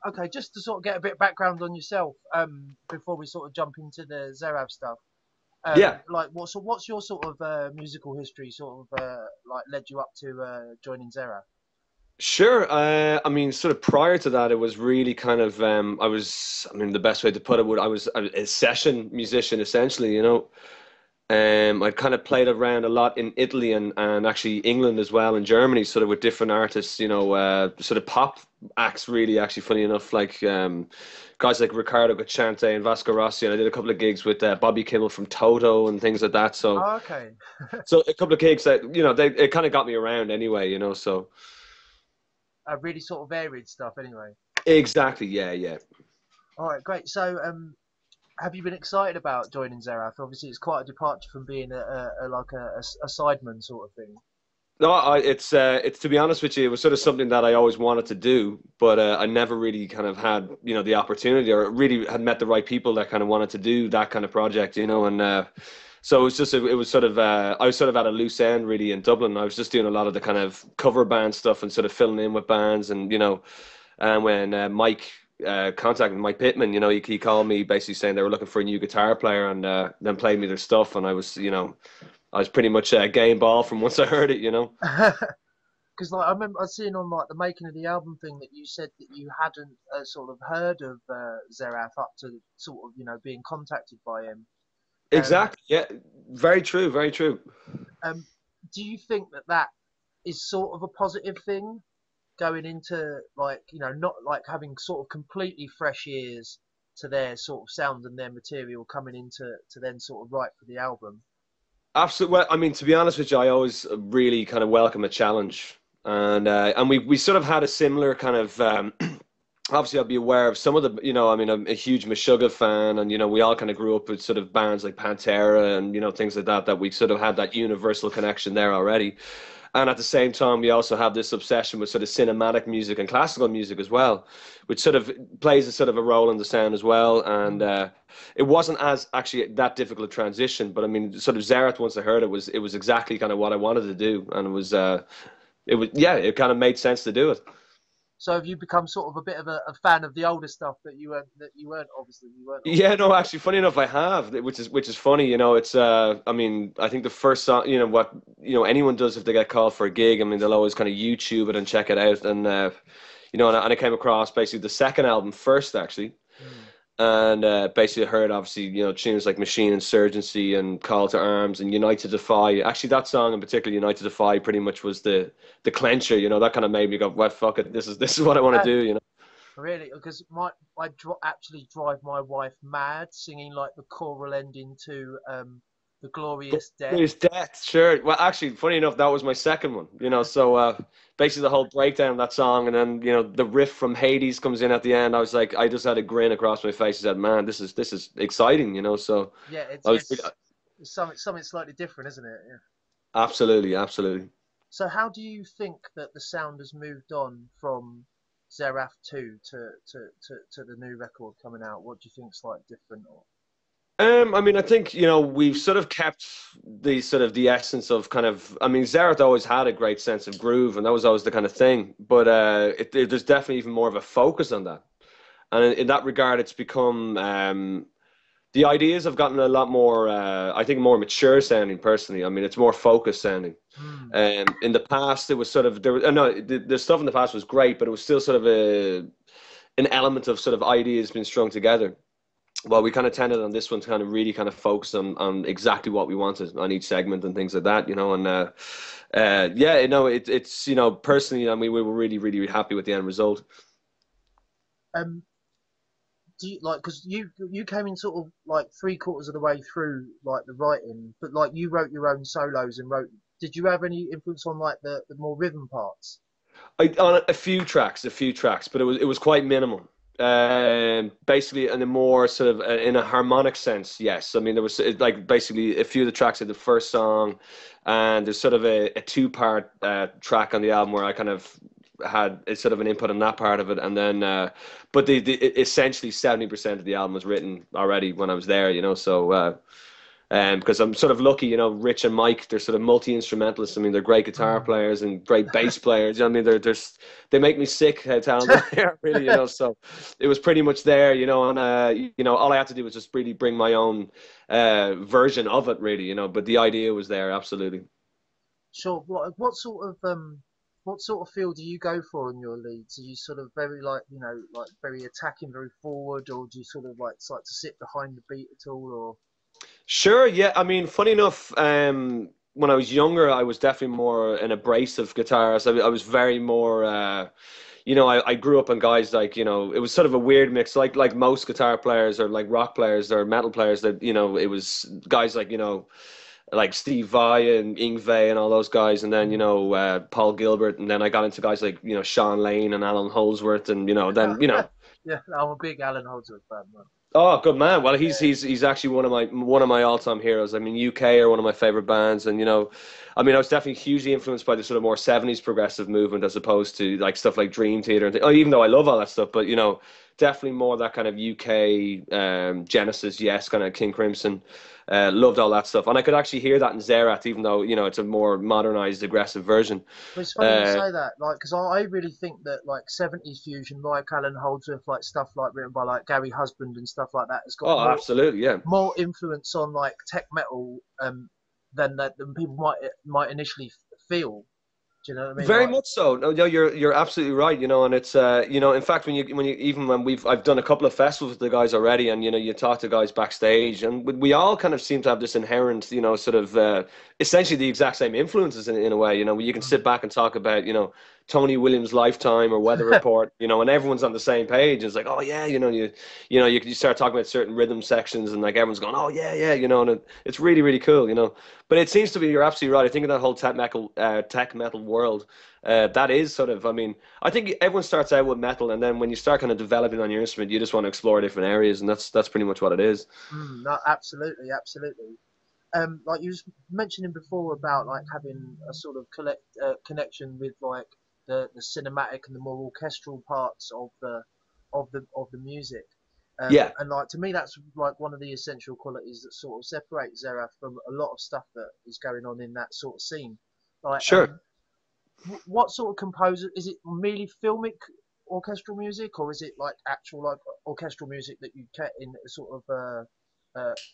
Okay, just to sort of get a bit of background on yourself, before we sort of jump into the Xerath stuff. Yeah, Like, what's your sort of musical history, sort of like led you up to joining Xerath? sure. I mean, sort of prior to that, it was really kind of I mean, the best way to put it would I was a session musician essentially. I kind of played around a lot in Italy and actually England as well, and Germany, sort of with different artists, sort of pop acts, really, actually, funny enough, like guys like Riccardo Cocciante and Vasco Rossi. And I did a couple of gigs with Bobby Kimmel from Toto and things like that. So, Oh, okay. so a couple of gigs that, it kind of got me around anyway, so Really sort of varied stuff, anyway. exactly, yeah, yeah. All right, great. So, have you been excited about joining Xerath? Obviously, it's quite a departure from being a sideman sort of thing. No, it's to be honest with you, it was sort of something that I always wanted to do, but I never really kind of had the opportunity, or really had met the right people that kind of wanted to do that kind of project, and so it was just it was sort of I was sort of at a loose end really in Dublin. I was just doing a lot of the kind of cover band stuff and sort of filling in with bands, and when Mike contacted Mike Pittman, he called me basically saying they were looking for a new guitar player, and then played me their stuff, and I was pretty much a game ball from once I heard it. Because like I remember I seen on like the making of the album thing that you said that you hadn't sort of heard of Xerath up to sort of being contacted by him. Um, Exactly. Yeah. Very true. Very true. um, do you think that that is sort of a positive thing going into like not like having sort of completely fresh ears to their sort of sound and their material coming into to then sort of write for the album? Absolutely. Well, I mean, to be honest with you, I always really kind of welcome a challenge, and we sort of had a similar kind of. Obviously, I'll be aware of some of I mean, I'm a huge Meshuggah fan, and we all kind of grew up with sort of bands like Pantera and things like that. That we sort of had that universal connection there already. And at the same time, we also have this obsession with sort of cinematic music and classical music as well, which sort of plays a sort of a role in the sound as well. And Mm. it wasn't as actually that difficult a transition, but I mean, sort of Xerath, once I heard it was exactly kind of what I wanted to do, and yeah, it kind of made sense to do it. So have you become sort of a bit of a fan of the older stuff that you weren't Yeah, obviously. no, actually, funny enough, I have, which is funny. It's I mean, I think the first song, what anyone does if they get called for a gig. I mean, they'll always kind of YouTube it and check it out, and and I came across basically the second album first, actually, Mm. and basically heard obviously tunes like Machine Insurgency and Call to Arms and Unite to Defy. Actually, that song in particular, Unite to Defy, pretty much was the clencher. That kind of made me go, well, fuck it, this is what I want to Uh, do. Really, because actually drive my wife mad singing like the choral ending to the Glorious Death. There's death, sure. Well, actually, funny enough, that was my second one. So basically the whole breakdown of that song, and then the riff from Hades comes in at the end. I was like, I just had a grin across my face. I said, "Man, this is exciting." So Yeah, I was it's something slightly different, isn't it? Yeah. absolutely, absolutely. So how do you think that the sound has moved on from Xerath 2 to the new record coming out? What do you think's like different? Or I mean, I think we've sort of kept the sort of the essence of kind of. I mean, Xerath always had a great sense of groove, and that was always the kind of thing. But there's definitely even more of a focus on that. And in that regard, it's become the ideas have gotten a lot more, I think, more mature sounding. Personally, I mean, it's more focused sounding. Hmm. In the past, it was sort of there. No, the stuff in the past was great, but it was still sort of an element of sort of ideas being strung together. Well, we kind of tended on this one to kind of really kind of focus on exactly what we wanted on each segment and things like that. And yeah, it's personally, I mean, we were really, really, really happy with the end result. Um, do you like because you came in sort of like three-quarters of the way through like the writing, but like you wrote your own solos and wrote. Did you have any influence on like the more rhythm parts? On a few tracks, but it was quite minimal. Basically, in a more sort of in a harmonic sense, yes. I mean, there was like basically a few of the tracks of the first song, and there's sort of a two-part track on the album where I kind of had a sort of an input on that part of it, and then but essentially 70% of the album was written already when I was there. So Because I'm sort of lucky, you know, Rich and Mike, they're sort of multi-instrumentalists. I mean, they're great guitar Mm. players and great bass players. You know what I mean, they make me sick how talented they are, really, you know. So it was pretty much there, you know, and you know, all I had to do was just really bring my own version of it, really, you know. But the idea was there, absolutely. Sure. What sort of feel do you go for in your leads? Are you sort of very like, you know, like very attacking, very forward, or do you sort of like to sit behind the beat at all, or? Sure, yeah. I mean, funny enough, when I was younger, I was definitely more an abrasive guitarist. I was very more, you know, I grew up on guys like, you know, it was sort of a weird mix, like most guitar players or like rock players or metal players that, you know, it was guys like, you know, like Steve Vai and Yngwie and all those guys, and then, you Mm. know, Paul Gilbert, and then I got into guys like, you know, Sean Lane and Alan Holdsworth, and, you know, then, you know, Yeah, I'm a big Alan Holdsworth fan, man. oh, good man. Well, Yeah. he's actually one of my all-time heroes. I mean, UK are one of my favorite bands, and you know, I mean, I was definitely hugely influenced by the sort of more '70s progressive movement as opposed to like stuff like Dream Theater and oh, even though I love all that stuff, but you know, definitely more that kind of UK Genesis, yes, kind of King Crimson. Loved all that stuff, and I could actually hear that in Xerath, even though you know it's a more modernized, aggressive version. But it's funny you Uh, say that, like, because I really think that like '70s fusion, like Alan Holdsworth, like stuff like written by like Gary Husband and stuff like that, has got oh, absolutely, yeah. more influence on like tech metal than people might initially feel. Do you know what I mean? Very Like, much so. No, no, you're absolutely right. You know, and it's you know, in fact, when you even when I've done a couple of festivals with the guys already, and you know, you talk to guys backstage, and we all kind of seem to have this inherent, you know, sort of essentially the exact same influences in a way. You know, where you can sit mm, back and talk about, you know, Tony Williams' Lifetime or Weather Report, you know, and everyone's on the same page. It's like, oh yeah, you start talking about certain rhythm sections, and like everyone's going, oh yeah, yeah, you know, and it's really really cool, you know. But it seems to be you're absolutely right. I think in that whole tech metal world, that is sort of. I mean, I think everyone starts out with metal, and then when you start kind of developing on your instrument, you just want to explore different areas, and that's pretty much what it is. no, absolutely, absolutely. Like you was mentioning before about like having a sort of connection with like the cinematic and the more orchestral parts of the music. Yeah, And like to me, that's like one of the essential qualities that sort of separate Xerath from a lot of stuff that is going on in that sort of scene. Like, sure. what sort of composer is it? Merely filmic orchestral music, or is it like actual like orchestral music that you get in a sort of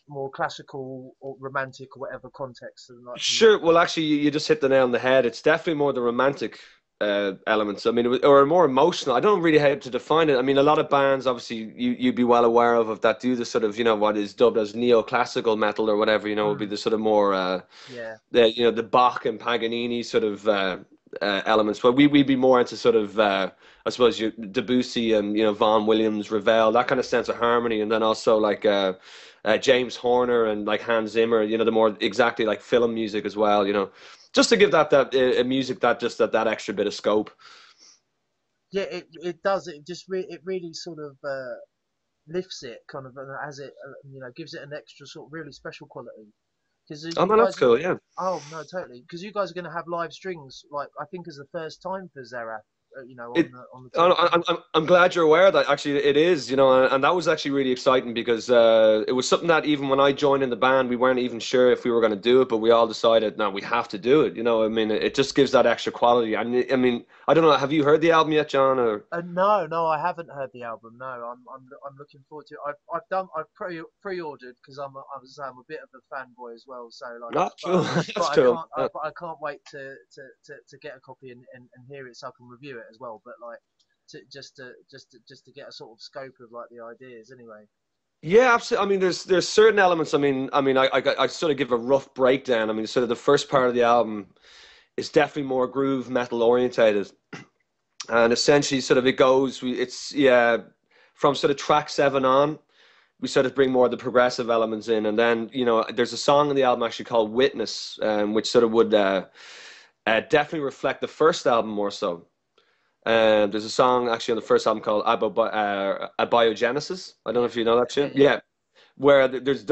more classical or romantic or whatever context? And like, Sure. Well, actually, you just hit the nail on the head. It's definitely more the romantic elements. I mean, or more emotional. I don't really have to define it. I mean, a lot of bands, obviously, you'd be well aware of that do the sort of, you know, what is dubbed as neoclassical metal or whatever. You know, would be mm, the sort of more yeah, the you know the Bach and Paganini sort of elements. But we'd be more into sort of I suppose Debussy and you know Vaughan Williams, Ravel, that kind of sense of harmony, and then also like James Horner and like Hans Zimmer, you know, the more exactly like film music as well, you know, just to give that music that just that extra bit of scope. yeah. It does. It really sort of lifts it, kind of, and as it gives it an extra sort of really special quality. Because Oh you man, that's guys, cool. Yeah. oh no, totally. Because you guys are going to have live strings, like I think, as the first time for Xerath, It, on the tour. I'm glad you're aware that actually it is, you know, and that was actually really exciting because it was something that even when I joined in the band, we weren't even sure if we were going to do it, but we all decided, no, we have to do it. You know, I mean, it just gives that extra quality. And I mean, I don't know, have you heard the album yet, John? Or No, no, I haven't heard the album. No, I'm looking forward to it. I've pre-ordered because I'm a bit of a fanboy as well. So like, not but true. That's true. but I can't wait to get a copy and hear it so I can review it as well. But like, just to get a sort of scope of like the ideas anyway. Yeah, absolutely. I mean, there's certain elements. I sort of give a rough breakdown. I mean, sort of the first part of the album is definitely more groove metal orientated, and essentially, sort of it goes. It's yeah, from sort of track 7 on, we sort of bring more of the progressive elements in, and then you know, there's a song in the album actually called "Witness," which sort of would definitely reflect the first album more so. There's a song actually on the first album called Abiogenesis. I don't know Yeah, if you know that yeah, tune. yeah. Yeah, where there's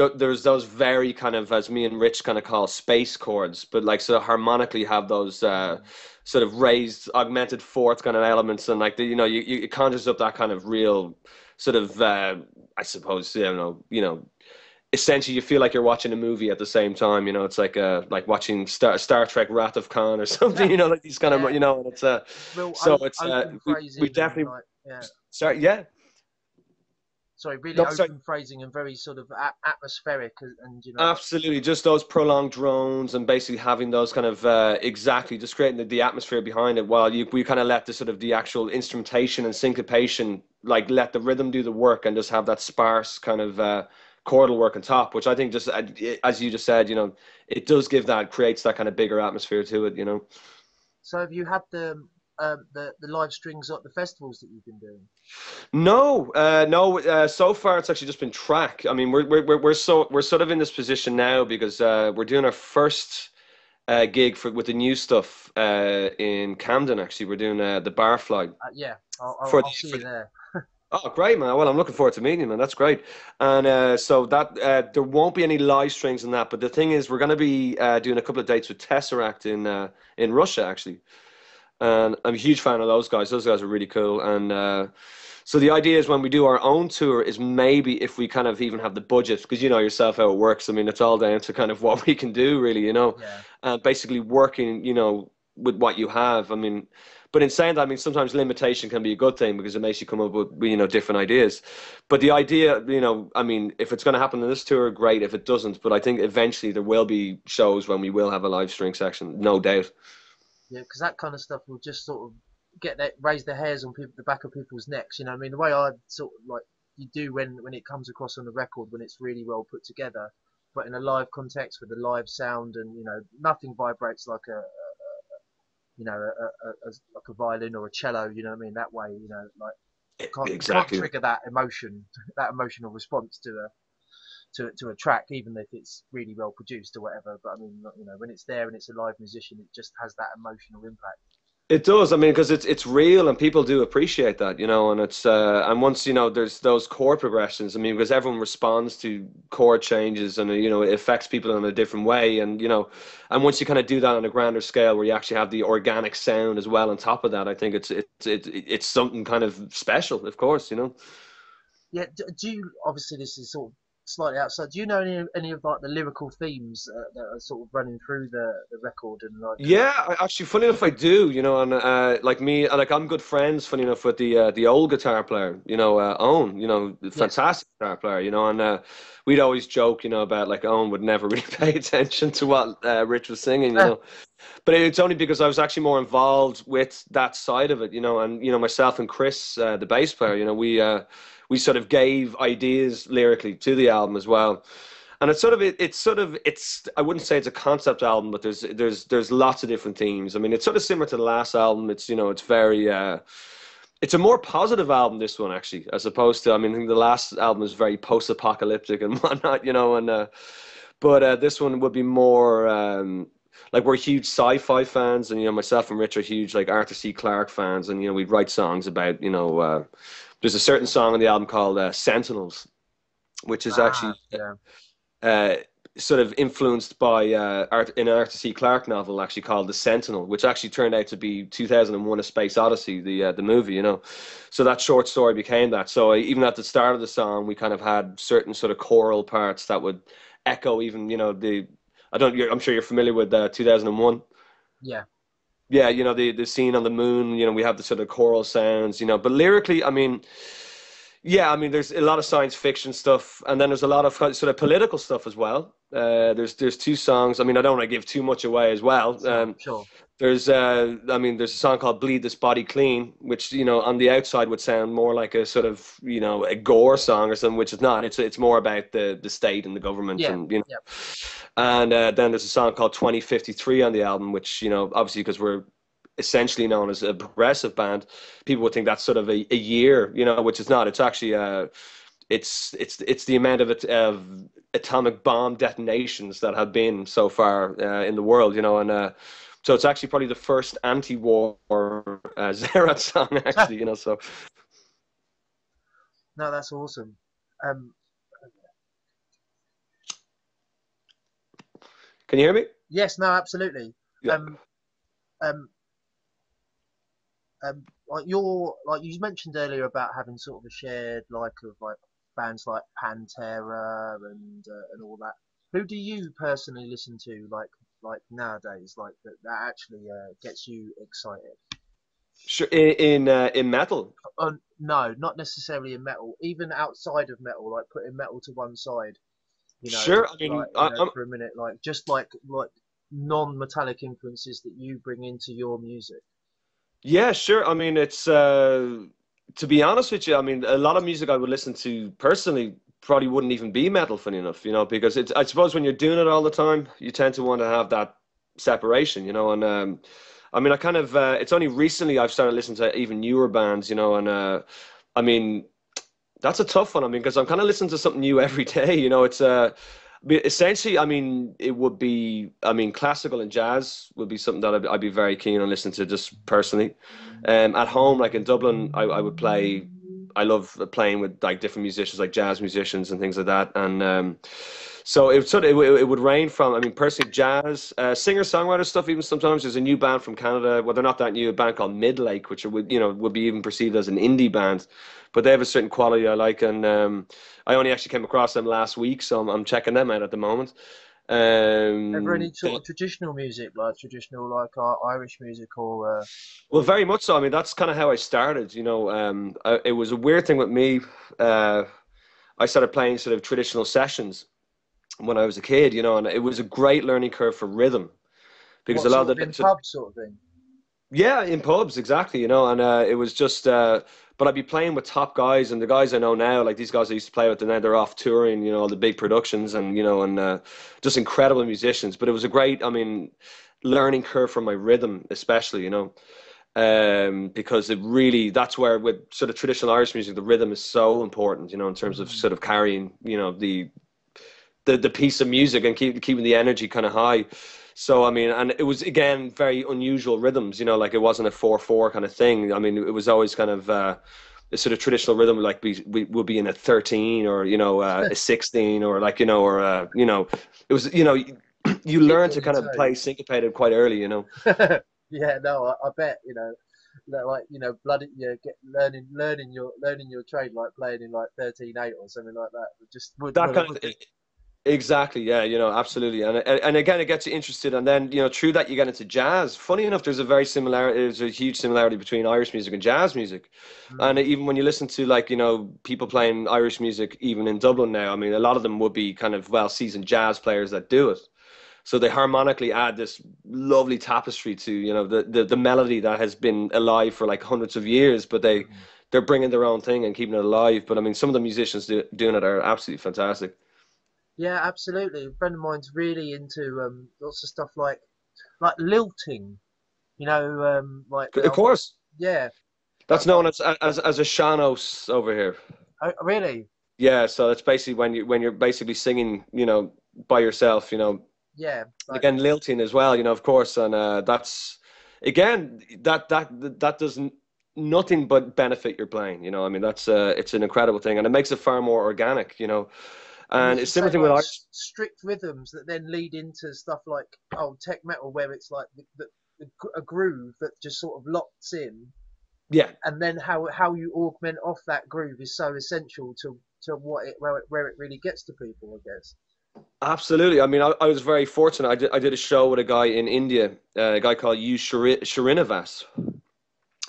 those very kind of, as me and Rich kind of call, space chords, but like sort of harmonically have those Mm. sort of raised, augmented fourth kind of elements, and like you know, you it conjures up that kind of real sort of I suppose, you know, essentially you feel like you're watching a movie at the same time. You know, it's like watching Star Trek Wrath of Khan or something. You know, like these kind of, Yeah, you know, and it's real so it's open we phrasing and definitely like yeah. sorry, yeah. Sorry, really No, sorry. open phrasing and very sort of atmospheric and you know. Absolutely, just those prolonged drones and basically having those kind of exactly just creating the atmosphere behind it, while we kind of let the sort of the actual instrumentation and syncopation, like let the rhythm do the work and just have that sparse kind of chordal work on top, which I think just as you just said, you know, it does give that creates that kind of bigger atmosphere to it, you know. So have you had the live strings at the festivals that you've been doing? No, no. So far, it's actually just been track. I mean, we're sort of in this position now because we're doing our first gig for with the new stuff in Camden. Actually, we're doing the Barfly Yeah, for I'll see for you there. oh, great, man. Well, I'm looking forward to meeting you, man. That's great. And so that there won't be any live strings in that. But the thing is, we're going to be doing a couple of dates with Tesseract in Russia, actually. And I'm a huge fan of those guys. Those guys are really cool. And so the idea is when we do our own tour is maybe if we kind of even have the budget, because you know yourself how it works. I mean, it's all down to kind of what we can do, really, you know, Yeah, and basically working, you know, with what you have. I mean, but in saying that, I mean, sometimes limitation can be a good thing because it makes you come up with, you know, different ideas. But the idea, you know, I mean, if it's going to happen in this tour, great. If it doesn't, but I think eventually there will be shows when we will have a live string section, no doubt. yeah, because that kind of stuff will just sort of raise the hairs on people, the back of people's necks. You know, what I mean, the way I sort of like you do when it comes across on the record when it's really well put together, but in a live context with a live sound and you know nothing vibrates like a you know like a violin or a cello. You know what I mean? That way, you know, like you can't Exactly. trigger that emotion, that emotional response to a track, even if it's really well produced or whatever. But I mean, you know, when it's there and it's a live musician, it just has that emotional impact. It does. I mean, because it's real and people do appreciate that, you know. And it's and once you know, there's those chord progressions. I mean, because everyone responds to chord changes, and you know, it affects people in a different way. And you know, and once you kind of do that on a grander scale, where you actually have the organic sound as well on top of that, I think it's something kind of special. Of course, you know. Yeah. Do you obviously this is sort of slightly outside. Do you know any of like the lyrical themes that are sort of running through the record and like? Yeah, actually, funny enough, I do. You know, and like me, like I'm good friends. Funny enough, with the old guitar player, you know, Owen. You know, the Yes. fantastic guitar player. You know, and we'd always joke, you know, about like Owen would never really pay attention to what Rich was singing. You know, but it's only because I was actually more involved with that side of it. You know, and you know, myself and Chris, the bass player. You know, we sort of gave ideas lyrically to the album as well. And it's sort of it's I wouldn't say it's a concept album, but there's lots of different themes. I mean, it's sort of similar to the last album. It's you know it's very it's a more positive album, this one actually, as opposed to I mean I think the last album is very post-apocalyptic and whatnot, you know, and but this one would be more like we're huge sci-fi fans, and you know myself and Rich are huge like Arthur C. Clarke fans, and you know we'd write songs about you know there's a certain song on the album called Sentinels, which is Ah, actually yeah. uh, sort of influenced by an Arthur C. Clarke novel actually called The Sentinel, which actually turned out to be 2001: A Space Odyssey, the movie. You know, so that short story became that. So even at the start of the song, we kind of had certain sort of choral parts that would echo even you know the. I don't. I'm sure you're familiar with 2001. Yeah. Yeah, you know the scene on the moon. You know we have the sort of choral sounds. You know, but lyrically, I mean. Yeah, I mean, there's a lot of science fiction stuff, and then there's a lot of sort of political stuff as well. There's two songs. I mean, I don't want to give too much away as well. Sure. Sure. I mean, there's a song called "Bleed This Body Clean," which you know on the outside would sound more like a sort of you know a gore song or something, which is not. It's more about the state and the government, Yeah. and you know. Yeah. And then there's a song called 2053 on the album, which you know obviously because we're essentially known as a progressive band, people would think that's sort of a year, you know, which is not. It's actually it's the amount of atomic bomb detonations that have been so far in the world, you know, and so it's actually probably the first anti-war Xerath song, actually, you know. So No, that's awesome. Um, can you hear me? yes. No, absolutely. Yeah. Um, um, like you mentioned earlier about having sort of a shared like of like bands like Pantera and all that. Who do you personally listen to like nowadays, like that actually gets you excited? Sure, in metal. No, not necessarily in metal, even outside of metal, like putting metal to one side, Sure, I like mean, I'm for a minute, like just like non-metallic influences that you bring into your music. yeah, sure. I mean, it's to be honest with you, I mean, a lot of music I would listen to personally probably wouldn't even be metal, funny enough, because it's I suppose when you're doing it all the time, you tend to want to have that separation, and I mean, I kind of it's only recently I've started listening to even newer bands, and I mean, that's a tough one. I mean, because I'm kind of listening to something new every day. It's essentially, I mean, it would be, I mean, classical and jazz would be something that I'd be very keen on listening to just personally. At home, like in Dublin, I would play. I love playing with like different musicians, like jazz musicians and things like that. And so it would range from, I mean, personally, jazz, singer songwriter stuff. Even sometimes there's a new band from Canada. Well, they're not that new. A band called Midlake, which would be even perceived as an indie band, but they have a certain quality I like, and I only actually came across them last week, so I'm checking them out at the moment. Ever any sort They, of traditional music, like traditional like Irish music well, or very much so. I mean, that's kind of how I started. It was a weird thing with me. Uh, I started playing sort of traditional sessions when I was a kid, and it was a great learning curve for rhythm because what a lot sort of of in the pubs sort of thing? yeah, in pubs, exactly, and it was just, but I'd be playing with top guys, and the guys I know now, like these guys I used to play with, and now they're off touring, all the big productions, and just incredible musicians. But it was a great, I mean, learning curve for my rhythm, especially, because it really, that's where with sort of traditional Irish music, the rhythm is so important, in terms of Mm. sort of carrying, the piece of music and keeping the energy kind of high. So I mean, and it was again very unusual rhythms. Like it wasn't a 4/4 kind of thing. I mean, it was always kind of a sort of traditional rhythm, like we would be in a 13 or a 16 or like or it was you Keep learn you to on your kind of play toes. syncopated quite early. Yeah, no, I bet like bloody yeah, get learning your trade like playing in like 13/8 or something like that. Just That kind would of be. Exactly, yeah, absolutely, and again, it gets you interested, and then through that you get into jazz. Funny enough, there's a huge similarity between Irish music and jazz music, and Mm. even when you listen to like people playing Irish music, even in Dublin now, I mean, a lot of them would be kind of well-seasoned jazz players that do it. So they harmonically add this lovely tapestry to the melody that has been alive for like hundreds of years, but Mm. they're bringing their own thing and keeping it alive. But I mean, some of the musicians doing it are absolutely fantastic. Yeah, absolutely. A friend of mine's really into lots of stuff like lilting. Like Of course. yeah, That's like known as a shanos over here. really Yeah, so it's basically when you're basically singing, by yourself, yeah, like again lilting as well, of course, and that's again that doesn't nothing but benefit your playing, I mean that's it's an incredible thing, and it makes it far more organic, and and as you it's similar say, thing with like Irish. strict rhythms that then lead into stuff like tech metal, where it's like a groove that just sort of locks in, Yeah, and then how you augment off that groove is so essential to where it really gets to people, I guess. absolutely. I mean, I was very fortunate. I did a show with a guy in India, a guy called Srinivas,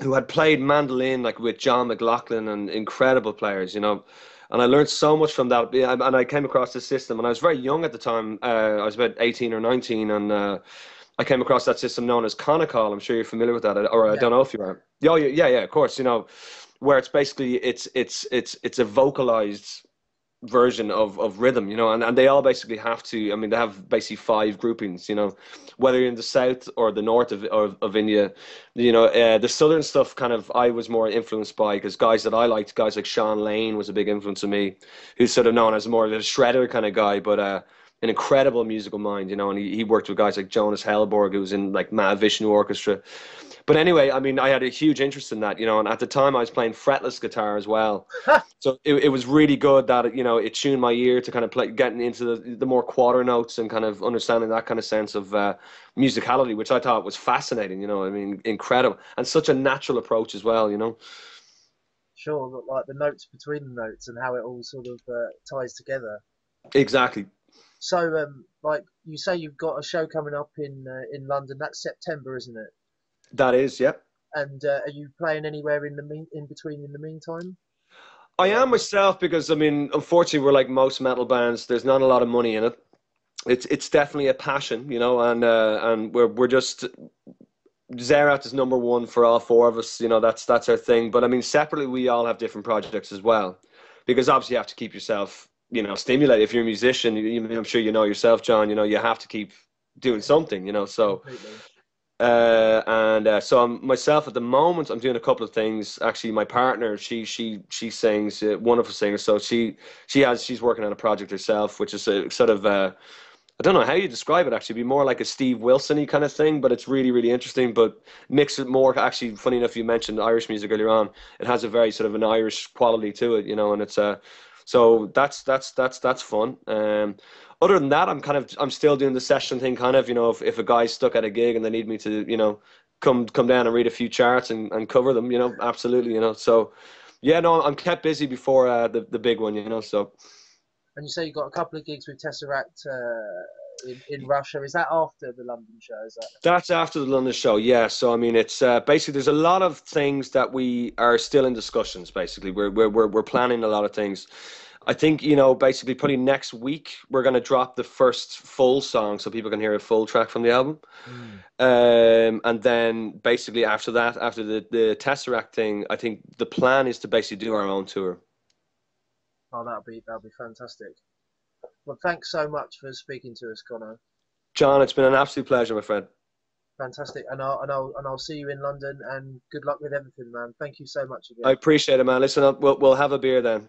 who had played mandolin like with John McLaughlin and incredible players, And I learned so much from that. Yeah, and I came across this system, and I was very young at the time. I was about 18 or 19, and I came across that system known as Conical. I'm sure you're familiar with that, or I Yeah, don't know if you are. Yeah, yeah, yeah, of course. Where it's basically it's a vocalized version of rhythm, and they all basically have to, I mean, they have basically five groupings, whether you're in the south or the north of India, the southern stuff kind of I was more influenced by because guys that I liked, guys like Sean Lane was a big influence on me, who's sort of known as more of a shredder kind of guy, but an incredible musical mind, and he worked with guys like Jonas Hellborg, who was in like Mahavishnu Orchestra. But anyway, I mean, I had a huge interest in that, and at the time I was playing fretless guitar as well. So it was really good that it tuned my ear to kind of play, getting into the more quarter notes and kind of understanding that kind of sense of musicality, which I thought was fascinating. I mean, incredible and such a natural approach as well. Sure, look like the notes between the notes and how it all sort of ties together. Exactly. So, like you say, you've got a show coming up in London. That's September, isn't it? That is, yeah. And are you playing anywhere in between in the meantime? I Or am myself because I mean, unfortunately, we're like most metal bands. There's not a lot of money in it. It's definitely a passion, and we're just Xerath is number one for all four of us. That's our thing. But I mean, separately, we all have different projects as well, because obviously you have to keep yourself, stimulated. If you're a musician, I'm sure you know yourself, John. You have to keep doing something. So. completely? So myself at the moment, I'm doing a couple of things. Actually, my partner, she sings, wonderful singer. So she's working on a project herself, which is a sort of I don't know how you describe it. Actually, it'd be more like a Steve Wilson-y kind of thing, but it's really really interesting. But mix it more. Actually, funny enough, you mentioned Irish music earlier on. It has a very sort of an Irish quality to it, and it's so that's fun. Other than that, I'm still doing the session thing, kind of. If a guy's stuck at a gig and they need me to, come down and read a few charts and cover them, absolutely, So yeah, no, I'm kept busy before the big one, So And you say you got a couple of gigs with Tesseract in Russia. Is that after the London show? Is that? that's after the London show, yeah. So I mean, it's basically there's a lot of things that we are still in discussions. Basically, we're planning a lot of things. I think, basically probably next week we're going to drop the first full song so people can hear a full track from the album. Mm. And then basically after that, after the Tesseract thing, I think the plan is to basically do our own tour. Oh, that'll be fantastic. Well, thanks so much for speaking to us, Connor. John, it's been an absolute pleasure, my friend. Fantastic, and I'll see you in London. And good luck with everything, man. Thank you so much I again. appreciate it, man. Listen up, we'll have a beer then.